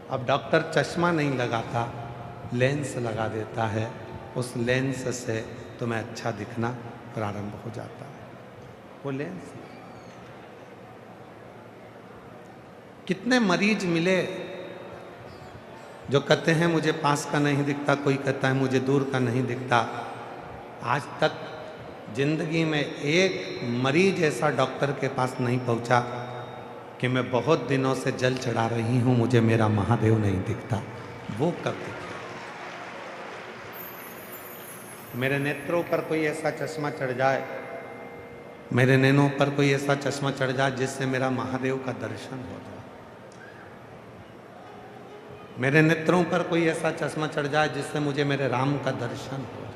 अब डॉक्टर चश्मा नहीं लगाता, लेंस लगा देता है। उस लेंस से तुम्हें अच्छा दिखना प्रारंभ हो जाता है। वो लेंस। कितने मरीज मिले जो कहते हैं मुझे पास का नहीं दिखता, कोई कहता है मुझे दूर का नहीं दिखता। आज तक जिंदगी में एक मरीज ऐसा डॉक्टर के पास नहीं पहुंचा कि मैं बहुत दिनों से जल चढ़ा रही हूं, मुझे मेरा महादेव नहीं दिखता। वो कब दिखे? मेरे नेत्रों पर कोई ऐसा चश्मा चढ़ जाए, मेरे नैनों पर कोई ऐसा चश्मा चढ़ जाए जिससे मेरा महादेव का दर्शन हो जाए। मेरे नेत्रों पर कोई ऐसा चश्मा चढ़ जाए जिससे मुझे मेरे राम का दर्शन हो जाए।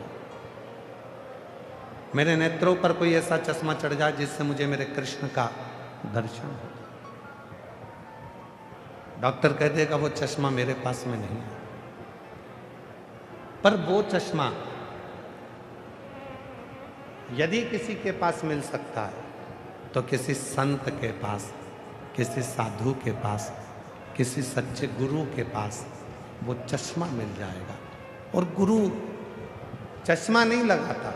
मेरे नेत्रों पर कोई ऐसा चश्मा चढ़ जाए जिससे मुझे मेरे कृष्ण का दर्शन हो जाए। डॉक्टर कह देगा वो चश्मा मेरे पास में नहीं है, पर वो चश्मा यदि किसी के पास मिल सकता है तो किसी संत के पास, किसी साधु के पास, किसी सच्चे गुरु के पास वो चश्मा मिल जाएगा। और गुरु चश्मा नहीं लगाता,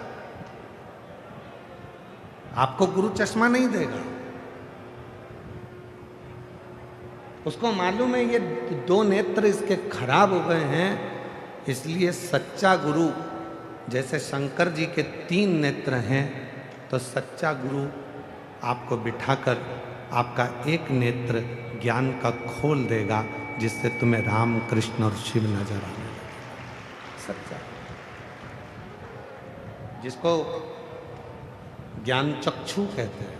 आपको गुरु चश्मा नहीं देगा। उसको मालूम है ये दो नेत्र इसके खराब हो गए हैं, इसलिए सच्चा गुरु, जैसे शंकर जी के 3 नेत्र हैं, तो सच्चा गुरु आपको बिठाकर आपका एक नेत्र ज्ञान का खोल देगा, जिससे तुम्हें राम, कृष्ण और शिव नजर आने लगेगा। सच्चा, जिसको ज्ञान चक्षु कहते हैं।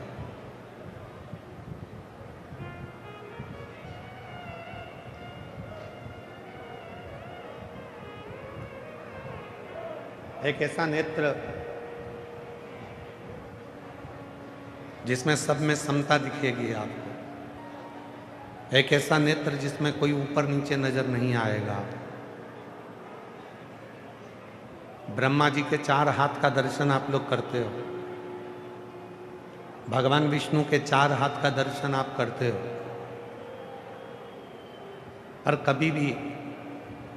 एक ऐसा नेत्र जिसमें सब में समता दिखेगी आपको। एक ऐसा नेत्र जिसमें कोई ऊपर नीचे नजर नहीं आएगा। ब्रह्मा जी के 4 हाथ का दर्शन आप लोग करते हो, भगवान विष्णु के 4 हाथ का दर्शन आप करते हो, और कभी भी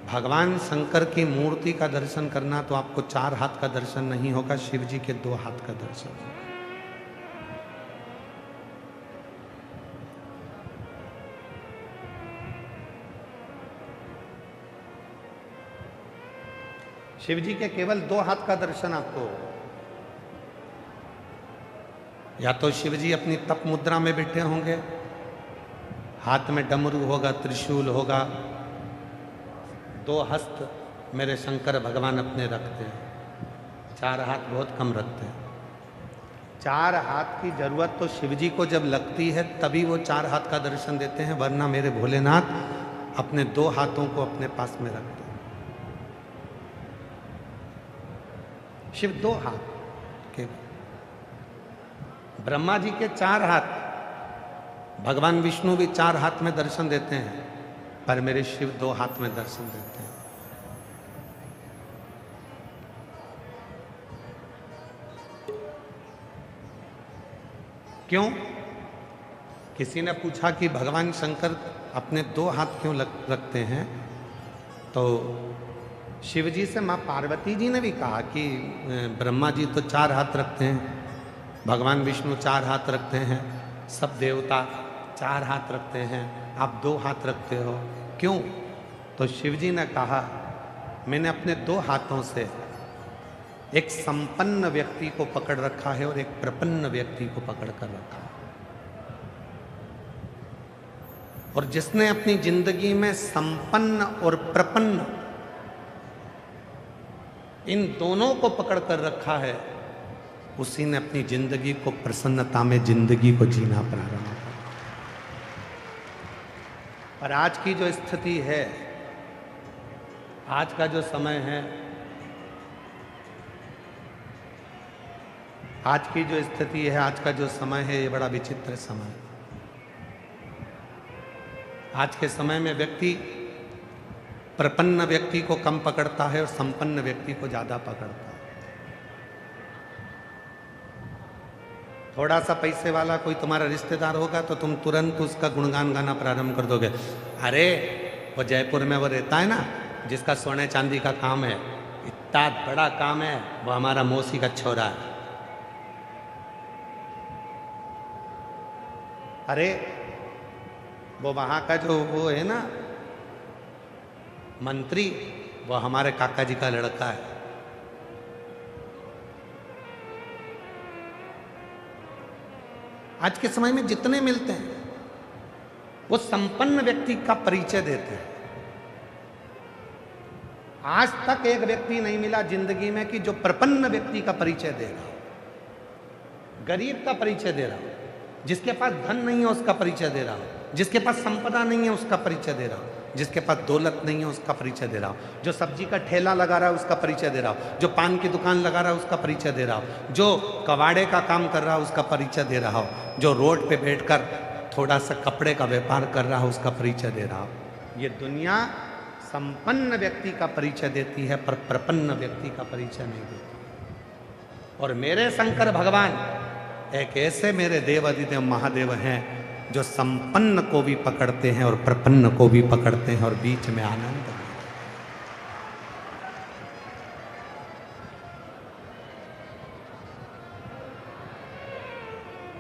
भगवान शंकर की मूर्ति का दर्शन करना तो आपको 4 हाथ का दर्शन नहीं होगा, शिव जी के 2 हाथ का दर्शन होगा। शिव जी के केवल 2 हाथ का दर्शन आपको, या तो शिव जी अपनी तप मुद्रा में बैठे होंगे, हाथ में डमरू होगा, त्रिशूल होगा, 2 हस्त मेरे शंकर भगवान अपने रखते हैं, 4 हाथ बहुत कम रखते हैं। 4 हाथ की जरूरत तो शिव जी को जब लगती है तभी वो 4 हाथ का दर्शन देते हैं, वरना मेरे भोलेनाथ अपने 2 हाथों को अपने पास में रखते हैं। शिव 2 हाथ के, ब्रह्मा जी के 4 हाथ, भगवान विष्णु भी 4 हाथ में दर्शन देते हैं, पर मेरे शिव 2 हाथ में दर्शन देते हैं। क्यों? किसी ने पूछा कि भगवान शंकर अपने 2 हाथ क्यों रखते हैं, तो शिव जी से माँ पार्वती जी ने भी कहा कि ब्रह्मा जी तो 4 हाथ रखते हैं, भगवान विष्णु 4 हाथ रखते हैं, सब देवता 4 हाथ रखते हैं, आप 2 हाथ रखते हो, क्यों? तो शिव जी ने कहा मैंने अपने 2 हाथों से एक संपन्न व्यक्ति को पकड़ रखा है और एक प्रपन्न व्यक्ति को पकड़ कर रखा है। और जिसने अपनी जिंदगी में संपन्न और प्रपन्न इन दोनों को पकड़ कर रखा है, उसी ने अपनी जिंदगी को प्रसन्नता में जिंदगी को जीना प्रारंभ किया। पर आज की जो स्थिति है, आज का जो समय है, आज की जो स्थिति है, आज का जो समय है, ये बड़ा विचित्र समय है। आज के समय में व्यक्ति प्रपन्न व्यक्ति को कम पकड़ता है और संपन्न व्यक्ति को ज्यादा पकड़ता है। थोड़ा सा पैसे वाला कोई तुम्हारा रिश्तेदार होगा तो तुम तुरंत उसका गुणगान गाना प्रारंभ कर दोगे, अरे वो जयपुर में वो रहता है ना, जिसका सोने चांदी का काम है, इतना बड़ा काम है, वो हमारा मौसी का छोरा है। अरे वो वहां का जो वो है ना मंत्री, वो हमारे काका जी का लड़का है। आज के समय में जितने मिलते हैं वो संपन्न व्यक्ति का परिचय देते हैं। आज तक एक व्यक्ति नहीं मिला जिंदगी में कि जो प्रपन्न व्यक्ति का परिचय दे रहा हो, गरीब का परिचय दे रहा हो, जिसके पास धन नहीं है उसका परिचय दे रहा हो, जिसके पास संपदा नहीं है उसका परिचय दे रहा हो, जिसके पास दौलत नहीं है उसका परिचय दे रहा हो, जो सब्जी का ठेला लगा रहा है उसका परिचय दे रहा हो, जो पान की दुकान लगा रहा है उसका परिचय दे रहा हो, जो कबाड़े का काम कर रहा है उसका परिचय दे रहा हो, जो रोड पे बैठकर थोड़ा सा कपड़े का व्यापार कर रहा हो उसका परिचय दे रहा हो। ये दुनिया संपन्न व्यक्ति का परिचय देती है पर प्रपन्न व्यक्ति का परिचय नहीं देती। और मेरे शंकर भगवान एक ऐसे मेरे देव अधिदेव महादेव हैं जो संपन्न को भी पकड़ते हैं और प्रपन्न को भी पकड़ते हैं और बीच में आनंद है।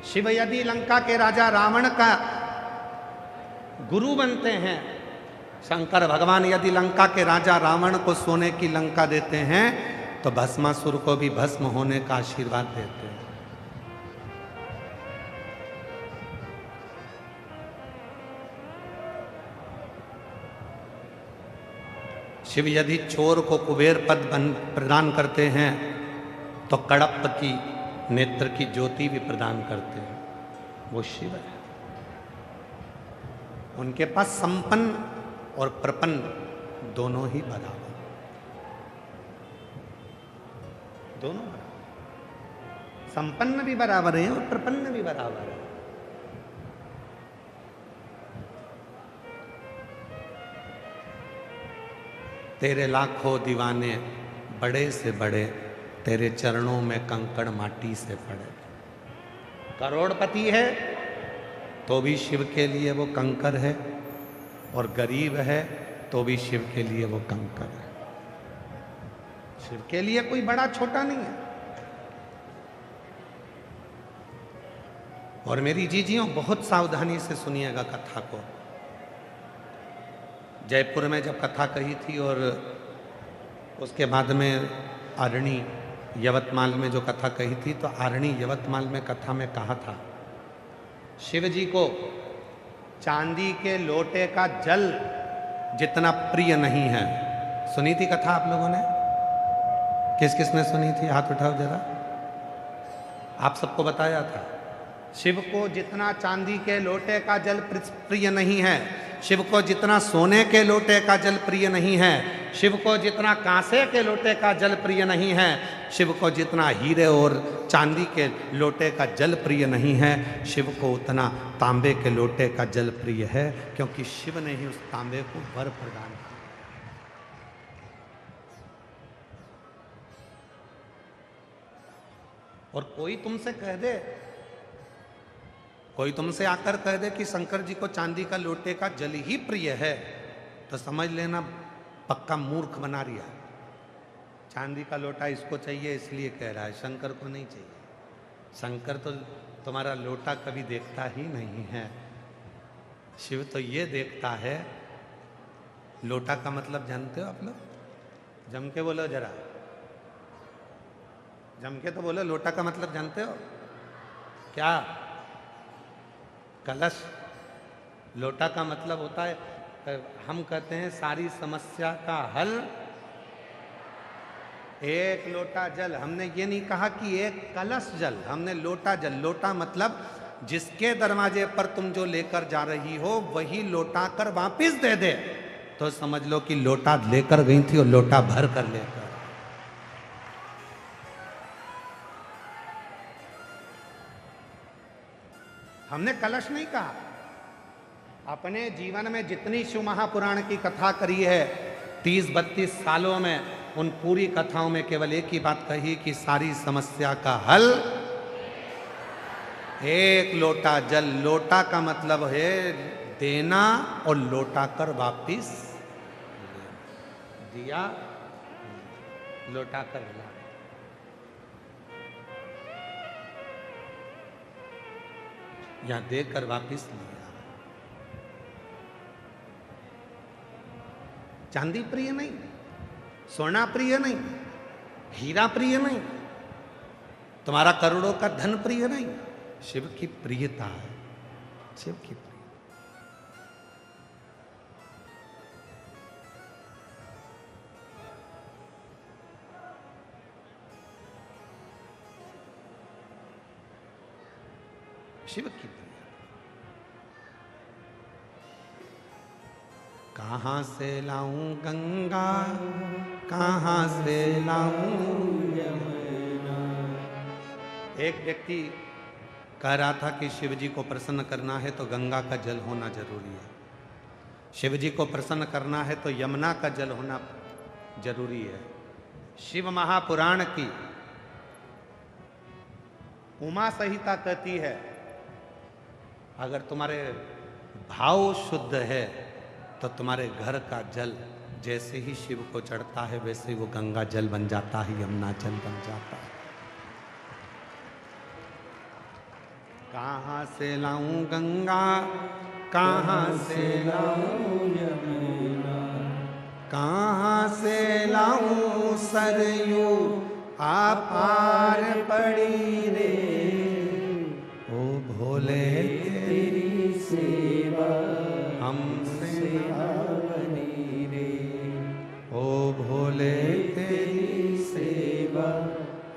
शिव यदि लंका के राजा रावण का गुरु बनते हैं, शंकर भगवान यदि लंका के राजा रावण को सोने की लंका देते हैं तो भस्मासुर को भी भस्म होने का आशीर्वाद देते हैं। शिव यदि चोर को कुबेर पद प्रदान करते हैं तो कड़प की नेत्र की ज्योति भी प्रदान करते हैं। वो शिव है। उनके पास संपन्न और प्रपन्न दोनों ही बराबर, दोनों बराबर, संपन्न भी बराबर है और प्रपन्न भी बराबर है। तेरे लाखों दीवाने बड़े से बड़े, तेरे चरणों में कंकड़ माटी से पड़े। करोड़पति है तो भी शिव के लिए वो कंकर है, और गरीब है तो भी शिव के लिए वो कंकर है। शिव के लिए कोई बड़ा छोटा नहीं है। और मेरी जीजियों बहुत सावधानी से सुनिएगा कथा को। जयपुर में जब कथा कही थी और उसके बाद में आरणी यवतमाल में जो कथा कही थी, तो आरणी यवतमाल में कथा में कहा था शिव जी को चांदी के लोटे का जल जितना प्रिय नहीं है। सुनी थी कथा आप लोगों ने? किस किस ने सुनी थी? हाथ उठाओ जरा। आप सबको बताया था शिव को जितना चांदी के लोटे का जल प्रिय नहीं है, शिव को जितना सोने के लोटे का जल प्रिय नहीं है, शिव को जितना कांसे के लोटे का जल प्रिय नहीं है, शिव को जितना हीरे और चांदी के लोटे का जल प्रिय नहीं है, शिव को उतना तांबे के लोटे का जल प्रिय है, क्योंकि शिव ने ही उस तांबे को वर प्रदान किया। और कोई तुमसे कह दे, कोई तुमसे आकर कह दे कि शंकर जी को चांदी का लोटे का जल ही प्रिय है, तो समझ लेना पक्का मूर्ख बना रहा है। चांदी का लोटा इसको चाहिए इसलिए कह रहा है, शंकर को नहीं चाहिए। शंकर तो तुम्हारा लोटा कभी देखता ही नहीं है। शिव तो ये देखता है। लोटा का मतलब जानते हो आप लोग? जम के बोलो जरा, जम के तो बोलो। लोटा का मतलब जानते हो क्या? कलश। लोटा का मतलब होता है, हम कहते हैं सारी समस्या का हल एक लोटा जल। हमने ये नहीं कहा कि एक कलश जल, हमने लोटा जल। लोटा मतलब जिसके दरवाजे पर तुम जो लेकर जा रही हो वही लोटा कर वापिस दे दे, तो समझ लो कि लोटा लेकर गई थी और लोटा भर कर लेकर। हमने कलश नहीं कहा। अपने जीवन में जितनी शिव महापुराण की कथा करी है 30-32 सालों में, उन पूरी कथाओं में केवल एक ही बात कही कि सारी समस्या का हल एक लोटा जल। लोटा का मतलब है देना और लौटा कर वापिस दिया, लौटा कर ला। यहां देकर वापिस लिया। चांदी प्रिय नहीं, सोना प्रिय नहीं, हीरा प्रिय नहीं, तुम्हारा करोड़ों का धन प्रिय नहीं, शिव की प्रियता है, शिव की प्रिय। शिव की प्रिय। कहां से लाऊं गंगा, कहां से लाऊं यमुना। एक व्यक्ति कह रहा था कि शिव जी को प्रसन्न करना है तो गंगा का जल होना जरूरी है, शिव जी को प्रसन्न करना है तो यमुना का जल होना जरूरी है। शिव महापुराण की उमा संहिता कहती है, अगर तुम्हारे भाव शुद्ध है तो तुम्हारे घर का जल जैसे ही शिव को चढ़ता है वैसे ही वो गंगा जल बन जाता है, यमुना जल बन जाता है। कहां से लाऊं गंगा, कहां से लाऊं यमुना, कहां से लाऊं सरयू आपार पड़ी रे। ओ भोले तेरी सेवा हमसे ना बनी रे। ओ भोले तेरी सेवा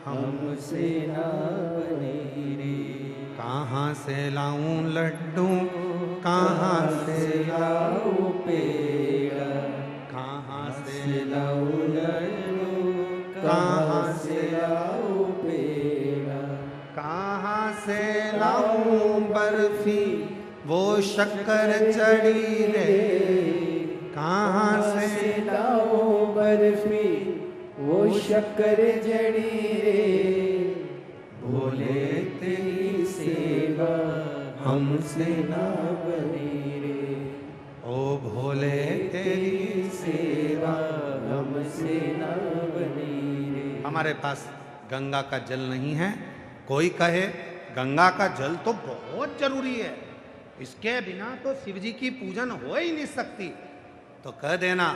हमसे ना बनी रे। कहाँ से लाऊं लड्डू, कहाँ से लाऊं पेड़ा, कहाँ से लाऊं लड्डू, कहाँ से लाऊं पेड़ा, कहाँ से लाऊं बर्फी वो शक्कर चढ़ी रे। कहाँ से लाऊं बर्फी वो शक्कर जड़ी रे। भोले तेरी सेवा हमसे ना बनी रे। ओ भोले तेरी सेवा हमसे ना बनी रे। हमारे पास गंगा का जल नहीं है, कोई कहे गंगा का जल तो बहुत जरूरी है, इसके बिना तो शिव जी की पूजन हो ही नहीं सकती, तो कह देना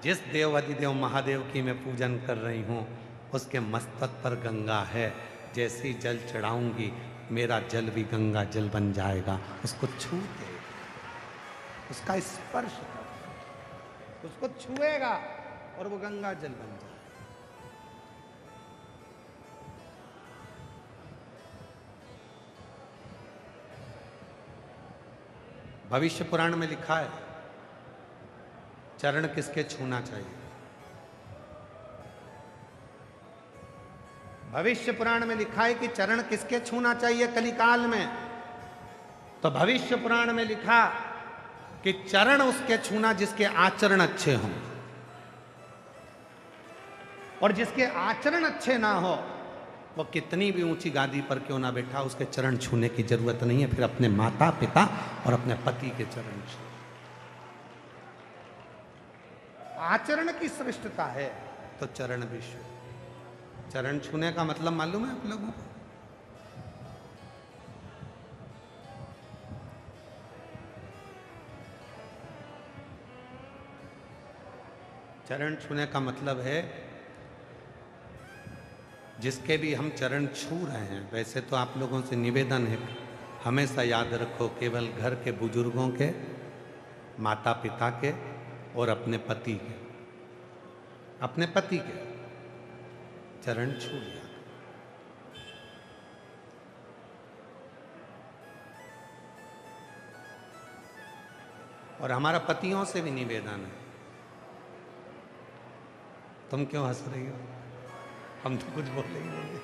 जिस देव अधिदेव महादेव की मैं पूजन कर रही हूँ उसके मस्तक पर गंगा है, जैसी जल चढ़ाऊंगी मेरा जल भी गंगा जल बन जाएगा। उसको छू के, उसका स्पर्श कर, उसको छुएगा और वो गंगा जल बन जाएगा। भविष्य पुराण में लिखा है चरण किसके छूना चाहिए। भविष्य पुराण में लिखा है कि चरण किसके छूना चाहिए कलिकाल में। तो भविष्य पुराण में लिखा कि चरण उसके छूना जिसके आचरण अच्छे हों, और जिसके आचरण अच्छे ना हो वो कितनी भी ऊंची गादी पर क्यों ना बैठा, उसके चरण छूने की जरूरत नहीं है। फिर अपने माता पिता और अपने पति के चरण छू। आचरण की श्रेष्ठता है तो चरण भी छू। चरण छूने का मतलब मालूम है आप लोगों को? चरण छूने का मतलब है जिसके भी हम चरण छू रहे हैं, वैसे तो आप लोगों से निवेदन है हमेशा याद रखो केवल घर के बुजुर्गों के, माता पिता के और अपने पति के, अपने पति के चरण छू लिया। और हमारा पतियों से भी निवेदन है। तुम क्यों हंस रही हो? हम तो कुछ बोले ही नहीं।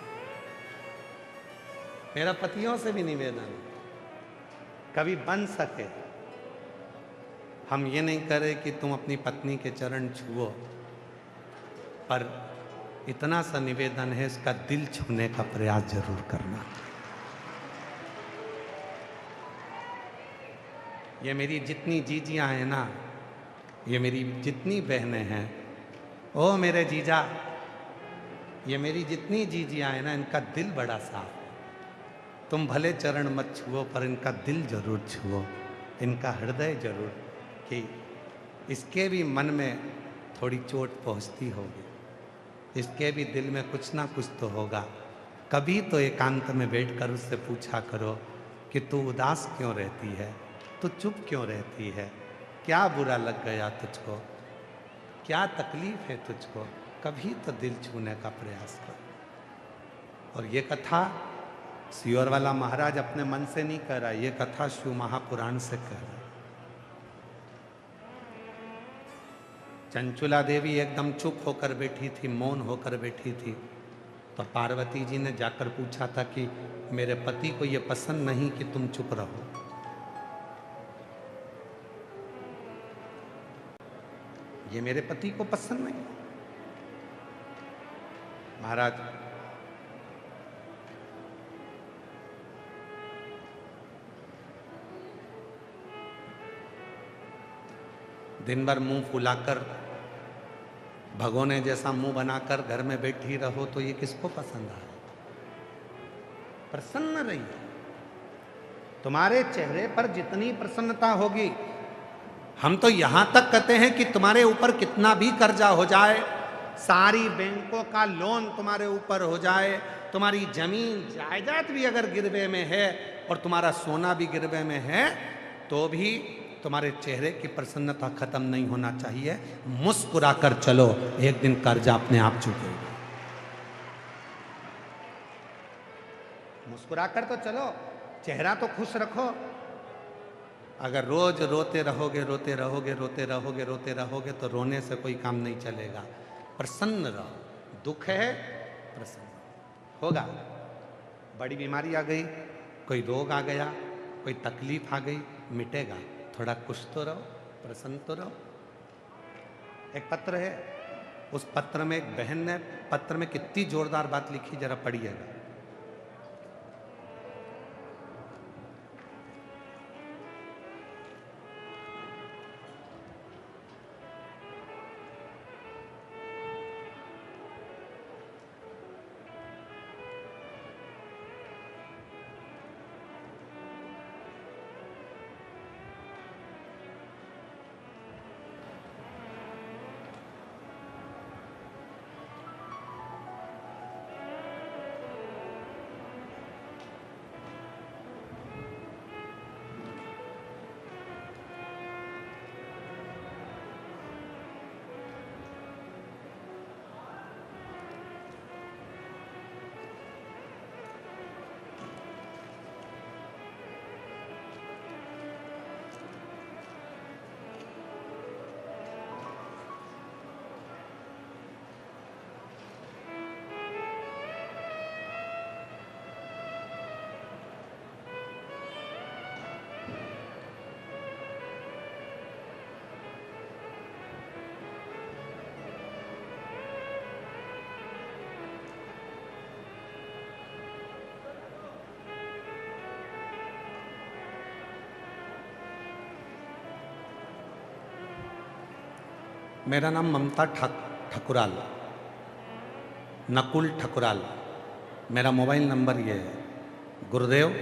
मेरा पतियों से भी निवेदन है, कभी बन सके हम ये नहीं करें कि तुम अपनी पत्नी के चरण छुओ, पर इतना सा निवेदन है इसका दिल छूने का प्रयास जरूर करना। ये मेरी जितनी जीजियां हैं ना, ये मेरी जितनी बहनें हैं, ओ मेरे जीजा, ये मेरी जितनी जीजियाँ हैं ना, इनका दिल बड़ा साफ। तुम भले चरण मत छुओ, पर इनका दिल जरूर छुओ, इनका हृदय जरूर, कि इसके भी मन में थोड़ी चोट पहुंचती होगी, इसके भी दिल में कुछ ना कुछ तो होगा। कभी तो एकांत में बैठकर उससे पूछा करो कि तू उदास क्यों रहती है, तू चुप क्यों रहती है, क्या बुरा लग गया तुझको, क्या तकलीफ है तुझको। कभी तो दिल छूने का प्रयास करो। और ये कथा सियोर वाला महाराज अपने मन से नहीं कह रहा, ये कथा शिव महापुराण से कह रहा। चंचुला देवी एकदम चुप होकर बैठी थी, मौन होकर बैठी थी। तो पार्वती जी ने जाकर पूछा था कि मेरे पति को ये पसंद नहीं कि तुम चुप रहो। ये मेरे पति को पसंद नहीं। महाराज, दिन भर मुंह फुलाकर, भगोने जैसा मुंह बनाकर घर में बैठी रहो तो ये किसको पसंद आए। प्रसन्न रहिए। तुम्हारे चेहरे पर जितनी प्रसन्नता होगी, हम तो यहां तक कहते हैं कि तुम्हारे ऊपर कितना भी कर्जा हो जाए, सारी बैंकों का लोन तुम्हारे ऊपर हो जाए, तुम्हारी जमीन जायदाद भी अगर गिरवे में है और तुम्हारा सोना भी गिरवे में है, तो भी तुम्हारे चेहरे की प्रसन्नता खत्म नहीं होना चाहिए। मुस्कुराकर चलो, एक दिन कर्जा अपने आप चुकेगा। मुस्कुराकर तो चलो, चेहरा तो खुश रखो। अगर रोज रोते रहोगे रोते रहोगे रोते रहोगे रोते रहोगे तो रोने से कोई काम नहीं चलेगा। प्रसन्न रहो। दुख है, प्रसन्न होगा। बड़ी बीमारी आ गई, कोई रोग आ गया, कोई तकलीफ आ गई, मिटेगा। थोड़ा खुश तो रहो, प्रसन्न तो रहो। एक पत्र है, उस पत्र में एक बहन ने पत्र में कितनी जोरदार बात लिखी, जरा पढ़िएगा। मेरा नाम ममता ठकुराल, नकुल ठकुराल। मेरा मोबाइल नंबर ये है। गुरुदेव,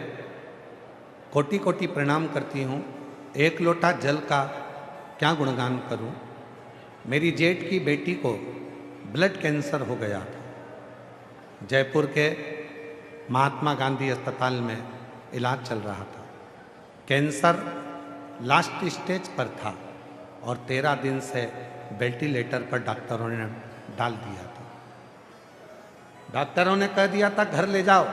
कोटि कोटि प्रणाम करती हूँ। एक लोटा जल का क्या गुणगान करूँ। मेरी जेठ की बेटी को ब्लड कैंसर हो गया था। जयपुर के महात्मा गांधी अस्पताल में इलाज चल रहा था। कैंसर लास्ट स्टेज पर था और 13 दिन से वेंटिलेटर पर डॉक्टरों ने डाल दिया था। डॉक्टरों ने कह दिया था घर ले जाओ।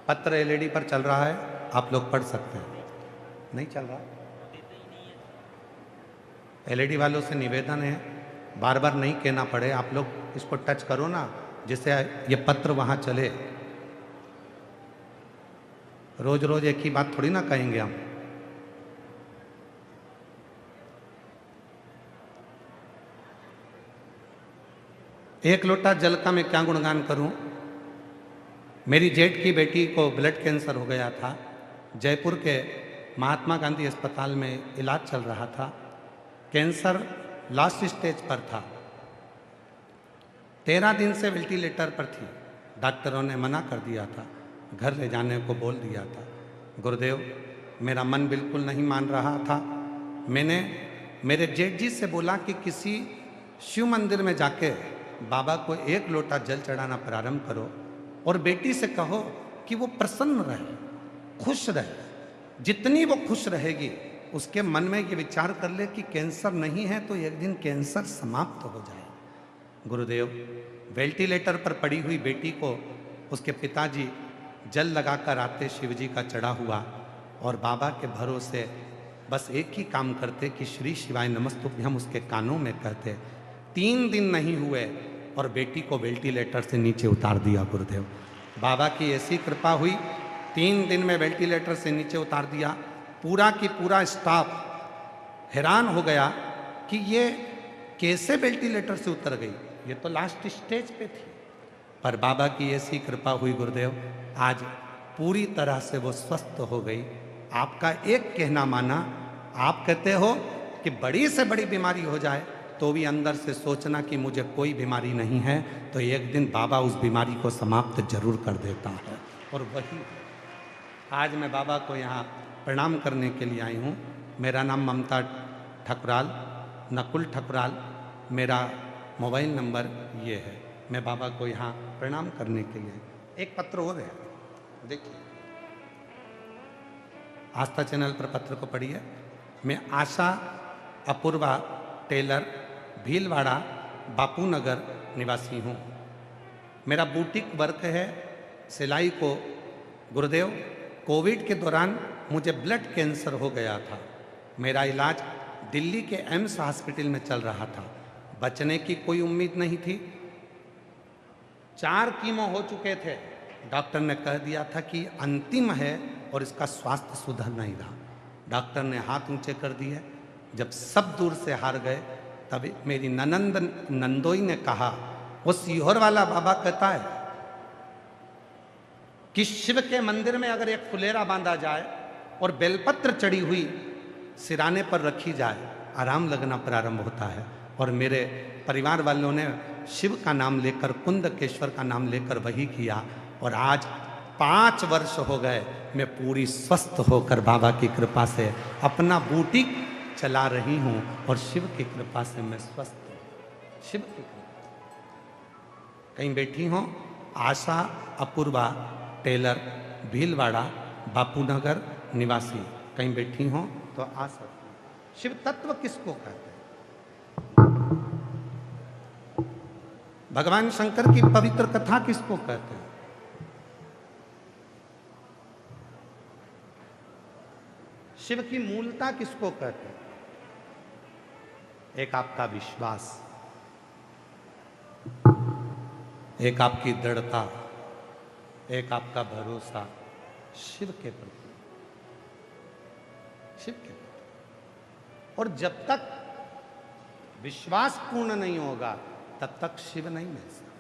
पत्र एलईडी पर चल रहा है, आप लोग पढ़ सकते हैं। नहीं चल रहा। एलईडी वालों से निवेदन है, बार बार नहीं कहना पड़े, आप लोग इसको टच करो ना, जिससे ये पत्र वहां चले। रोज रोज एक ही बात थोड़ी ना कहेंगे हम। एक लोटा जल का मैं क्या गुणगान करूं। मेरी जेठ की बेटी को ब्लड कैंसर हो गया था। जयपुर के महात्मा गांधी अस्पताल में इलाज चल रहा था। कैंसर लास्ट स्टेज पर था 13 दिन से वेंटिलेटर पर थी। डॉक्टरों ने मना कर दिया था, घर ले जाने को बोल दिया था। गुरुदेव, मेरा मन बिल्कुल नहीं मान रहा था। मैंने मेरे जेठ जी से बोला कि किसी शिव मंदिर में जाके बाबा को 1 लोटा जल चढ़ाना प्रारंभ करो और बेटी से कहो कि वो प्रसन्न रहे, खुश रहे। जितनी वो खुश रहेगी, उसके मन में ये विचार कर ले कि कैंसर नहीं है तो एक दिन कैंसर समाप्त हो जाए। गुरुदेव, वेंटिलेटर पर पड़ी हुई बेटी को उसके पिताजी जल लगाकर आते शिव जी का चढ़ा हुआ और बाबा के भरोसे बस एक ही काम करते कि श्री शिवाय नमस्तुभ्यम उसके कानों में कहते। 3 दिन नहीं हुए और बेटी को वेंटिलेटर से नीचे उतार दिया। गुरुदेव, बाबा की ऐसी कृपा हुई, 3 दिन में वेंटिलेटर से नीचे उतार दिया। पूरा की पूरा स्टाफ हैरान हो गया कि ये कैसे वेंटिलेटर से उतर गई, ये तो लास्ट स्टेज पे थी। पर बाबा की ऐसी कृपा हुई गुरुदेव, आज पूरी तरह से वो स्वस्थ हो गई। आपका एक कहना माना। आप कहते हो कि बड़ी से बड़ी बीमारी हो जाए तो भी अंदर से सोचना कि मुझे कोई बीमारी नहीं है, तो एक दिन बाबा उस बीमारी को समाप्त जरूर कर देता है। और वही आज मैं बाबा को यहाँ प्रणाम करने के लिए आई हूँ। मेरा नाम ममता ठकुराल, नकुल ठकुराल मेरा मोबाइल नंबर ये है। मैं बाबा को यहाँ प्रणाम करने के लिए। एक पत्र और है, देखिए, आस्था चैनल पर पत्र को पढ़िए। मैं आशा अपूर्वा टेलर, भीलवाड़ा, बापू नगर निवासी हूँ। मेरा बुटीक वर्क है, सिलाई को। गुरुदेव, कोविड के दौरान मुझे ब्लड कैंसर हो गया था। मेरा इलाज दिल्ली के एम्स हॉस्पिटल में चल रहा था। बचने की कोई उम्मीद नहीं थी। 4 कीमो हो चुके थे। डॉक्टर ने कह दिया था कि अंतिम है और इसका स्वास्थ्य सुधर नहीं रहा। डॉक्टर ने हाथ ऊंचे कर दिए। जब सब दूर से हार गए, तब मेरी ननंद नंदोई ने कहा, वो सीहोर वाला बाबा कहता है कि शिव के मंदिर में अगर एक फुलेरा बांधा जाए और बेलपत्र चढ़ी हुई सिराने पर रखी जाए, आराम लगना प्रारंभ होता है। और मेरे परिवार वालों ने शिव का नाम लेकर, कुंदकेश्वर का नाम लेकर वही किया। और आज 5 वर्ष हो गए, मैं पूरी स्वस्थ होकर बाबा की कृपा से अपना बुटीक चला रही हूँ और शिव की कृपा से मैं स्वस्थ हूँ। शिव की कृपा। कहीं बैठी हो, आशा अपूर्वा टेलर, भीलवाड़ा, बापूनगर निवासी, कहीं बैठी हो तो आ सकती हो। शिव तत्व किसको कहते हैं? भगवान शंकर की पवित्र कथा किसको कहते हैं? शिव की मूलता किसको कहते हैं? एक आपका विश्वास, एक आपकी दृढ़ता, एक आपका भरोसा शिव के प्रति, शिव के प्रति। और जब तक विश्वास पूर्ण नहीं होगा तब तक शिव नहीं मिल सकता।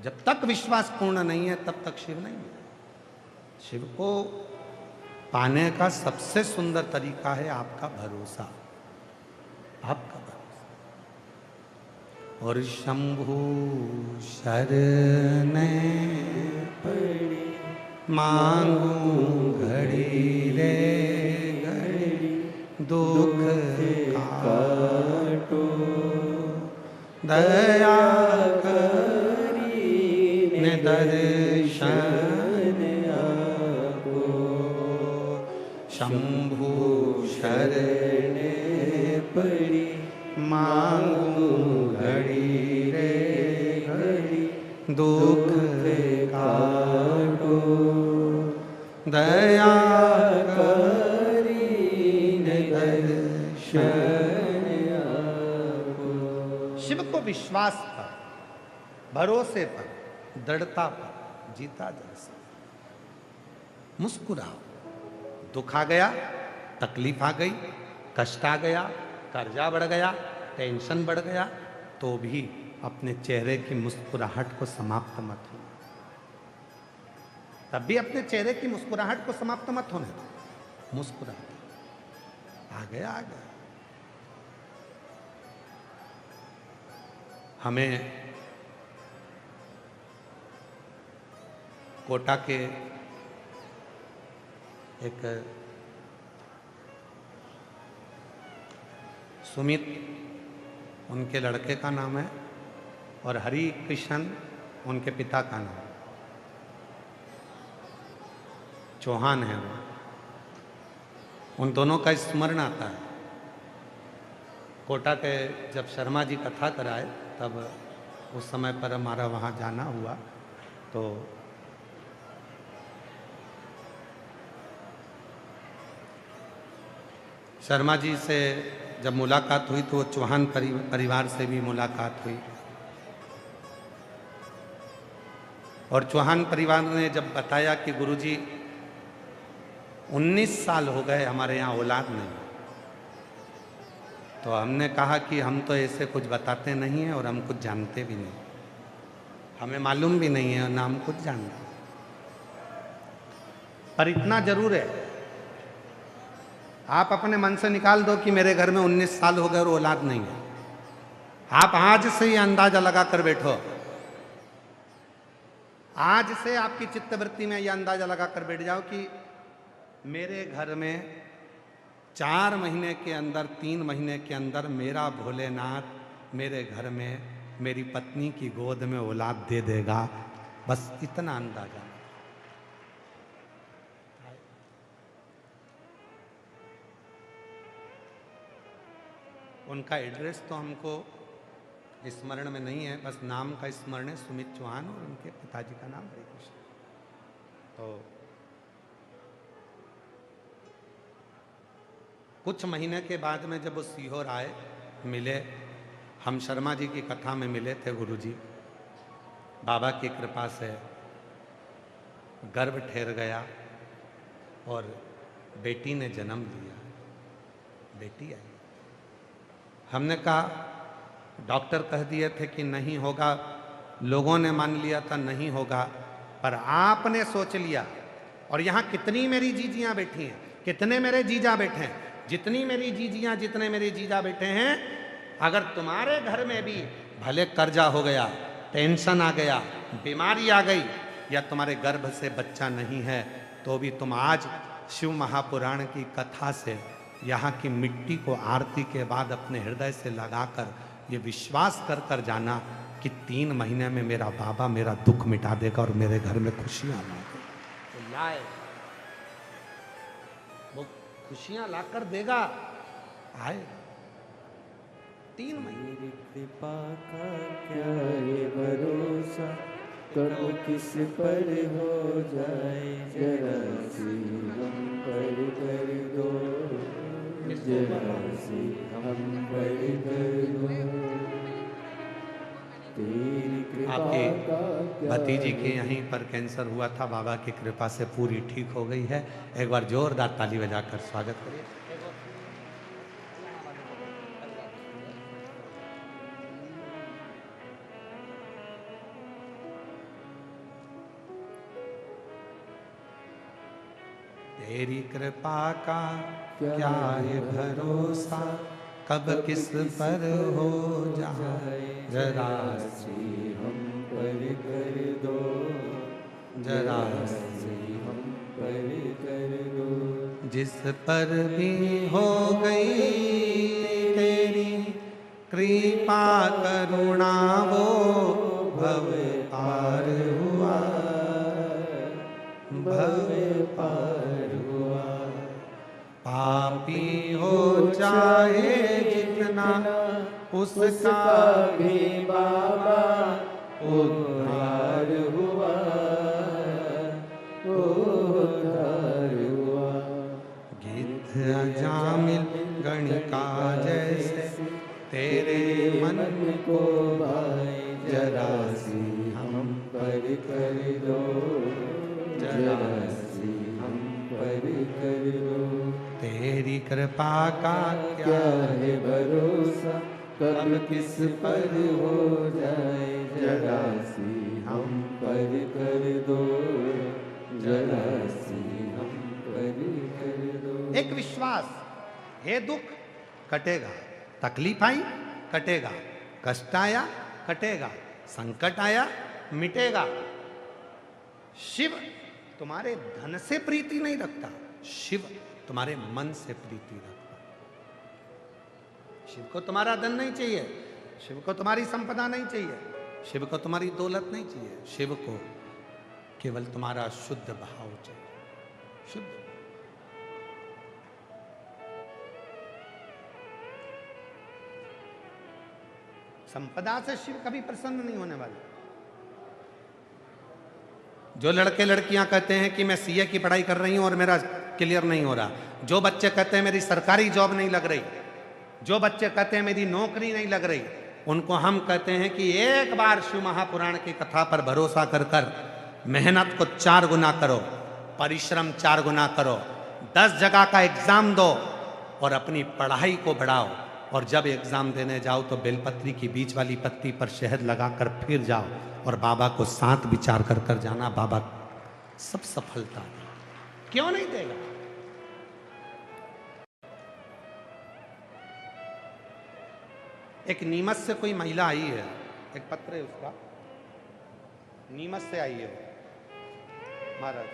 जब तक विश्वास पूर्ण नहीं है तब तक शिव नहीं मिलेगा। शिव को पाने का सबसे सुंदर तरीका है आपका भरोसा, आपका भरोसा। और शंभु शरण पड़ी मांगू घड़ी रे घड़ी, दुख काटो दया करी ने दर्शन आपो। शंभु शरण पड़ी मांगू घड़ी रे घड़ी, दुख काटो दया करी ने दर्शन आपो। शिव को विश्वास पर, भरोसे पर, दृढ़ता पर जीता जा सकता। मुस्कुराओ। दुख आ गया, तकलीफ आ गई, कष्ट आ गया, कर्जा बढ़ गया, टेंशन बढ़ गया, तो भी अपने चेहरे की मुस्कुराहट को समाप्त मत होने। तब भी अपने चेहरे की मुस्कुराहट को समाप्त मत होने दो। मुस्कुराते आ गया, आ गया। हमें कोटा के एक सुमित उनके लड़के का नाम है और हरि कृष्ण उनके पिता का नाम, चौहान है वो। उन दोनों का स्मरण आता है। कोटा के जब शर्मा जी कथा कराए तब उस समय पर हमारा वहाँ जाना हुआ, तो शर्मा जी से जब मुलाकात हुई तो चौहान परिवार से भी मुलाकात हुई। और चौहान परिवार ने जब बताया कि गुरुजी 19 साल हो गए हमारे यहाँ औलाद नहीं, तो हमने कहा कि हम तो ऐसे कुछ बताते नहीं हैं और हम कुछ जानते भी नहीं, हमें मालूम भी नहीं है और ना हम कुछ जानते। पर इतना जरूर है, आप अपने मन से निकाल दो कि मेरे घर में 19 साल हो गए और औलाद नहीं है। आप आज से ही अंदाजा लगा कर बैठो, आज से आपकी चित्तवृत्ति में यह अंदाजा लगा कर बैठ जाओ कि मेरे घर में 4 महीने के अंदर, 3 महीने के अंदर मेरा भोलेनाथ मेरे घर में मेरी पत्नी की गोद में औलाद दे देगा। बस इतना अंदाजा। उनका एड्रेस तो हमको स्मरण में नहीं है, बस नाम का स्मरण है, सुमित चौहान, और उनके पिताजी का नाम हरे कृष्ण। तो कुछ महीने के बाद में जब वो सीहोर आए, मिले, हम शर्मा जी की कथा में मिले थे गुरुजी। बाबा की कृपा से गर्भ ठहर गया और बेटी ने जन्म लिया, बेटी आई। हमने कहा, डॉक्टर कह दिए थे कि नहीं होगा, लोगों ने मान लिया था नहीं होगा, पर आपने सोच लिया। और यहाँ कितनी मेरी जीजियाँ बैठी हैं, कितने मेरे जीजा बैठे हैं, जितनी मेरी जीजियाँ, जितने मेरे जीजा बैठे हैं, अगर तुम्हारे घर में भी भले कर्जा हो गया, टेंशन आ गया, बीमारी आ गई, या तुम्हारे गर्भ से बच्चा नहीं है, तो भी तुम आज शिव महापुराण की कथा से यहाँ की मिट्टी को आरती के बाद अपने हृदय से लगाकर ये विश्वास कर कर जाना कि 3 महीने में मेरा बाबा मेरा दुख मिटा देगा और मेरे घर में खुशियाँ लाएगा। तो लाए, वो खुशियाँ लाकर देगा, आए 3 महीने। मेरी कृपा का क्या है भरोसा, कब किस पर हो जाए, जरा सी हम पर कर दो, जरा सी हम पर कर दो। तेरी कृपा आपके का क्या भतीजी के यहीं पर कैंसर हुआ था, बाबा की कृपा से पूरी ठीक हो गई है। एक बार जोरदार ताली बजाकर स्वागत करिए। तेरी कृपा का क्या है भरोसा, कब किस पर हो जाए, जरा सी हम पर कर दो, जरा सी हम पर कर दो। जिस पर भी हो गई तेरी कृपा करुणा, वो भव पार हुआ, भव पार हुआ। पापी हो चाहे जितना, उसका भी बाबा उद्धार हुआ, उद्धार हुआ। गिद्ध अजामिल गणिका जैसे तेरे मन को भाई, जरा सी हम पर कर दो, जरा सी हम पर कर दो। तेरी कृपा का क्या है भरोसा, कब किस पर हो जाए, जरा सी हम पर कर दो, जरा सी हम पर कर दो। एक विश्वास, हे दुख कटेगा, तकलीफ आई कटेगा, कष्ट आया कटेगा, संकट आया मिटेगा। शिव तुम्हारे धन से प्रीति नहीं रखता, शिव तुम्हारे मन से प्रीति रखता। शिव को तुम्हारा धन नहीं चाहिए, शिव को तुम्हारी संपदा नहीं चाहिए, शिव को तुम्हारी दौलत नहीं चाहिए, शिव को केवल तुम्हारा शुद्ध भाव चाहिए। शुद्ध संपदा से शिव कभी प्रसन्न नहीं होने वाले। जो लड़के लड़कियां कहते हैं कि मैं सीए की पढ़ाई कर रही हूं और मेरा क्लियर नहीं हो रहा, जो बच्चे कहते हैं मेरी सरकारी जॉब नहीं लग रही, जो बच्चे कहते हैं मेरी नौकरी नहीं लग रही, उनको हम कहते हैं कि एक बार शिव महापुराण की कथा पर भरोसा कर कर मेहनत को 4 गुना करो, परिश्रम 4 गुना करो, 10 जगह का एग्जाम दो और अपनी पढ़ाई को बढ़ाओ। और जब एग्जाम देने जाओ तो बेलपत्री की बीच वाली पत्ती पर शहद लगाकर फिर जाओ और बाबा को साथ विचार कर कर जाना, बाबा सब सफलता क्यों नहीं देगा। एक नीमच से कोई महिला आई है, एक पत्र है उसका, नीमच से आई है महाराज।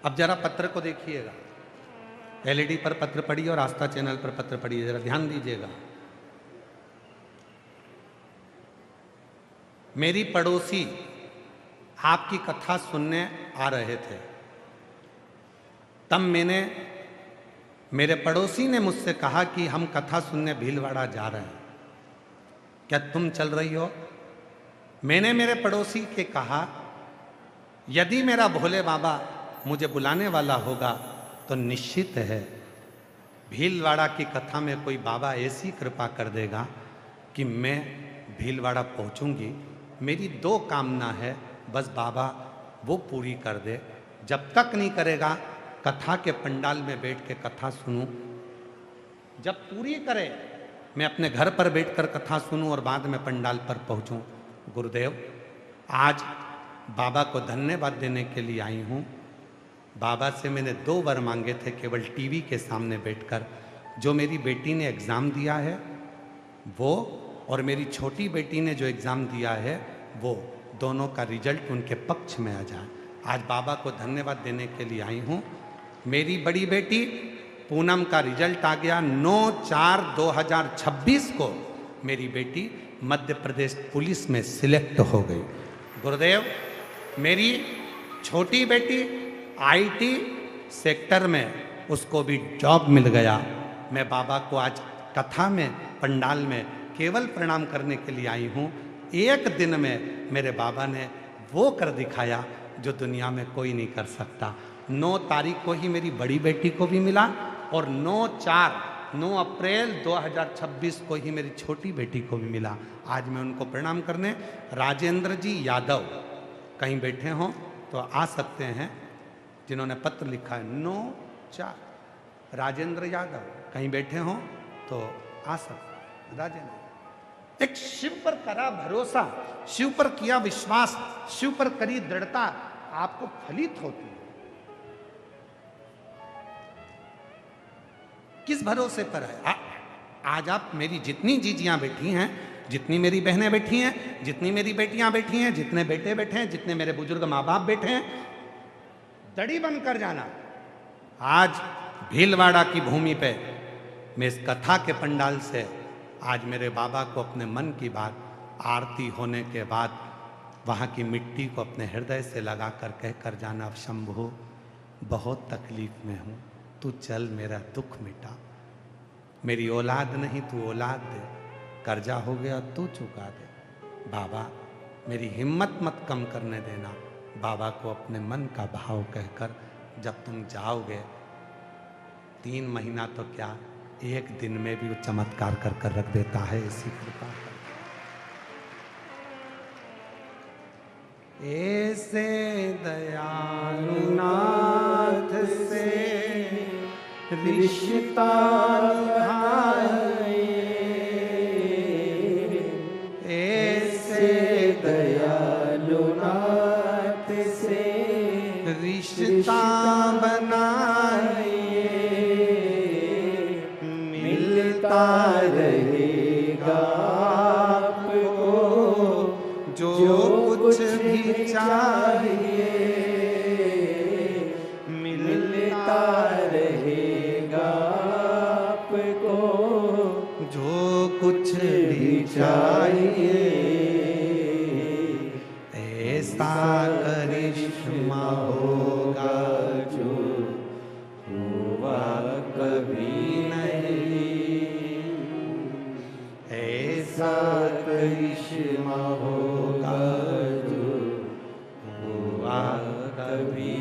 अब जरा पत्र को देखिएगा, एलईडी पर पत्र पढ़िए और आस्था चैनल पर पत्र पढ़िए, जरा ध्यान दीजिएगा। मेरी पड़ोसी आपकी कथा सुनने आ रहे थे, तब मेरे पड़ोसी ने मुझसे कहा कि हम कथा सुनने भीलवाड़ा जा रहे हैं, क्या तुम चल रही हो? मैंने मेरे पड़ोसी के कहा, यदि मेरा भोले बाबा मुझे बुलाने वाला होगा तो निश्चित है भीलवाड़ा की कथा में कोई बाबा ऐसी कृपा कर देगा कि मैं भीलवाड़ा पहुंचूंगी। मेरी 2 कामना है, बस बाबा वो पूरी कर दे। जब तक नहीं करेगा कथा के पंडाल में बैठ के कथा सुनूं, जब पूरी करे मैं अपने घर पर बैठकर कथा सुनूं और बाद में पंडाल पर पहुंचूं। गुरुदेव, आज बाबा को धन्यवाद देने के लिए आई हूं। बाबा से मैंने 2 वर मांगे थे, केवल टीवी के सामने बैठकर। जो मेरी बेटी ने एग्ज़ाम दिया है वो, और मेरी छोटी बेटी ने जो एग्ज़ाम दिया है वो, दोनों का रिजल्ट उनके पक्ष में आ जाए। आज बाबा को धन्यवाद देने के लिए आई हूँ। मेरी बड़ी बेटी पूनम का रिजल्ट आ गया 9/4/2026 को मेरी बेटी मध्य प्रदेश पुलिस में सिलेक्ट हो गई। गुरुदेव, मेरी छोटी बेटी आईटी सेक्टर में, उसको भी जॉब मिल गया। मैं बाबा को आज कथा में पंडाल में केवल प्रणाम करने के लिए आई हूँ। एक दिन में मेरे बाबा ने वो कर दिखाया जो दुनिया में कोई नहीं कर सकता। 9 तारीख को ही मेरी बड़ी बेटी को भी मिला और 9 अप्रैल 2026 को ही मेरी छोटी बेटी को भी मिला। आज मैं उनको प्रणाम करने, राजेंद्र जी यादव कहीं बैठे हों तो आ सकते हैं, जिन्होंने पत्र लिखा है 9/4, राजेंद्र यादव कहीं बैठे हों तो आ सकते। राजेंद्र, एक शिव पर करा भरोसा, शिव पर किया विश्वास, शिव पर करी दृढ़ता आपको फलित होती है। किस भरोसे पर है? आज आप मेरी जितनी जीजियां बैठी हैं, जितनी मेरी बहनें बैठी हैं, जितनी मेरी बेटियां बैठी हैं, जितने बेटे बैठे हैं, जितने मेरे बुजुर्ग माँ बाप बैठे हैं, दड़ी बनकर जाना। आज भीलवाड़ा की भूमि पे मैं इस कथा के पंडाल से आज मेरे बाबा को अपने मन की बात, आरती होने के बाद वहाँ की मिट्टी को अपने हृदय से लगा कर कह कर जाना, शंभू बहुत तकलीफ में हूँ, तू चल मेरा दुख मिटा। मेरी औलाद नहीं तू औलाद दे, कर्जा हो गया तू चुका दे। बाबा मेरी हिम्मत मत कम करने देना। बाबा को अपने मन का भाव कहकर जब तुम जाओगे, 3 महीना तो क्या, 1 दिन में भी वो चमत्कार कर कर रख देता है। ऐसी कृपा कर, ऐसे दयालु रिश्ता निभाए, ऐसे दयालु नाथ से रिश्ता बनाए, मिलता रहेगा आपको जो कुछ भी चाहिए, मिलता रहेगा आपको जो कुछ भी चाहिए। ऐसा करिश्मा होगा जो हुआ कभी नहीं, ऐसा करिश्मा होगा जो हुआ कभी